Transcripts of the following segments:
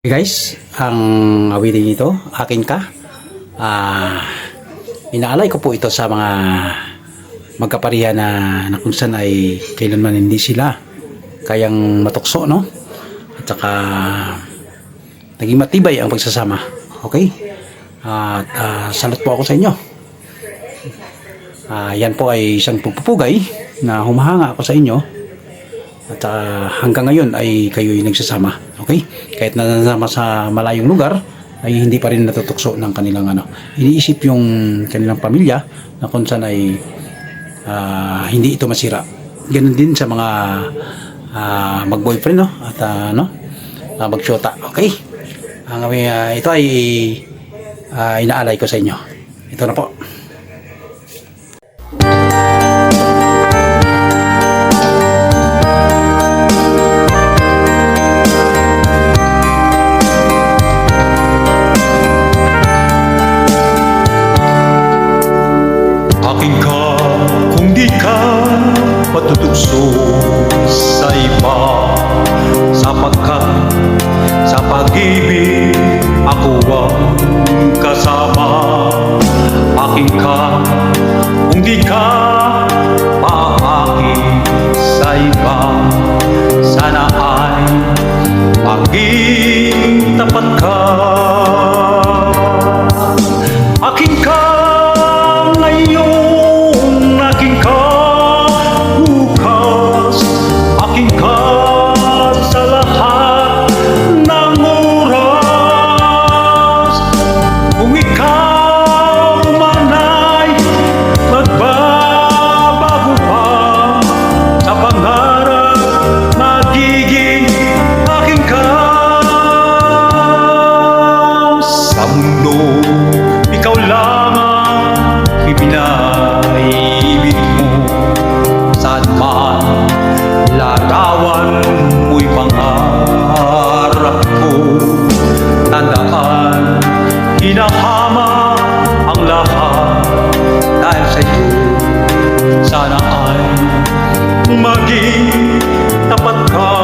Hey guys, ang awitin ito, akin ka. Inaalay ko po ito sa mga magkaparihan na kung saan ay kailanman hindi sila kayang matukso, no? At saka naging matibay ang pagsasama. Okay? At salot po ako sa inyo. Yan po ay isang pupupugay na humahanga ako sa inyo. At hanggang ngayon ay kayo'y nagsasama. Okay? Kahit nasama sa malayong lugar, ay hindi pa rin natutukso ng kanilang iniisip yung kanilang pamilya na kung saan ay hindi ito masira. Ganun din sa mga mag-boyfriend, no? At mag-shota. Okay? Ito ay inaalay ko sa inyo. Ito na po. Akin ka kung di ka patutugso sa iba, sapagkat sa pag-ibig ako ang kasama. Akin ka kung di ka paaakin sa iba, sana ay maging tapat ka. Akin ka ngayon, aking ka bukas, aking ka sa lahat ng oras. Kung ikaw man ay magbabago pa, sa pangarap magiging aking ka. Sa mundo, ikaw lamang ipinaibig mo, saan man larawan mo'y pangarap ko. Tandaan, hinahama ang lahat dahil sa'yo, sana ay maging tapat ka.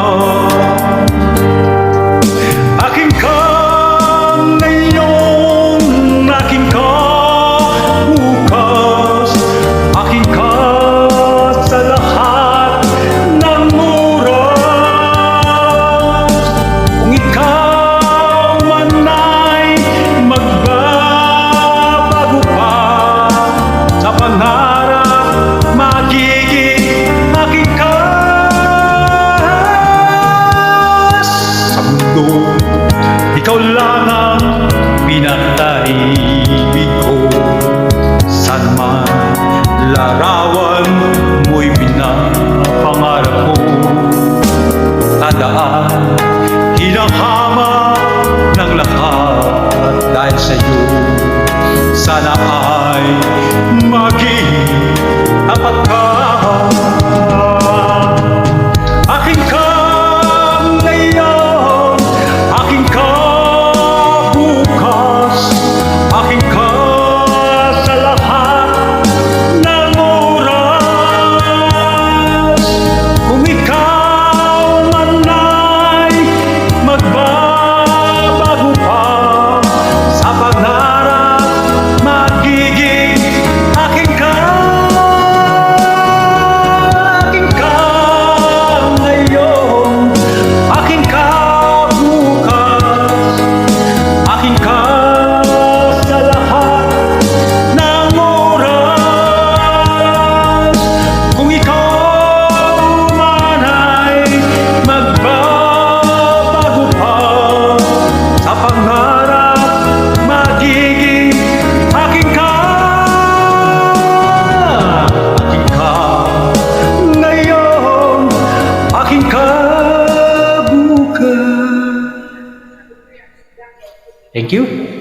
Akin ka ngayon, akin ka bukas, akin ka sa lahat ng oras. Kung ikaw man ay magbabago pa, sa pangarap magiging akin ka. Sa mundo, ikaw lang ang pinataibig ko, saan man larawan mo'y pinapangarap ko. Tandaan, hinahama ng lahat dahil sa'yo, sana ay maging tapat ka. Akin ka ngayon, akin ka bukas, akin ka sa lahat ng oras. Kung ikaw man ay magbabago pa, sa pangarap magiging akin ka. Akin ka ngayon, akin ka bukas, akin ka sa lahat ng oras. Kung ikaw man ay magbabago pa, sa pangarap magiging akin ka. Akin ka ngayon, akin ka bukas. Thank you.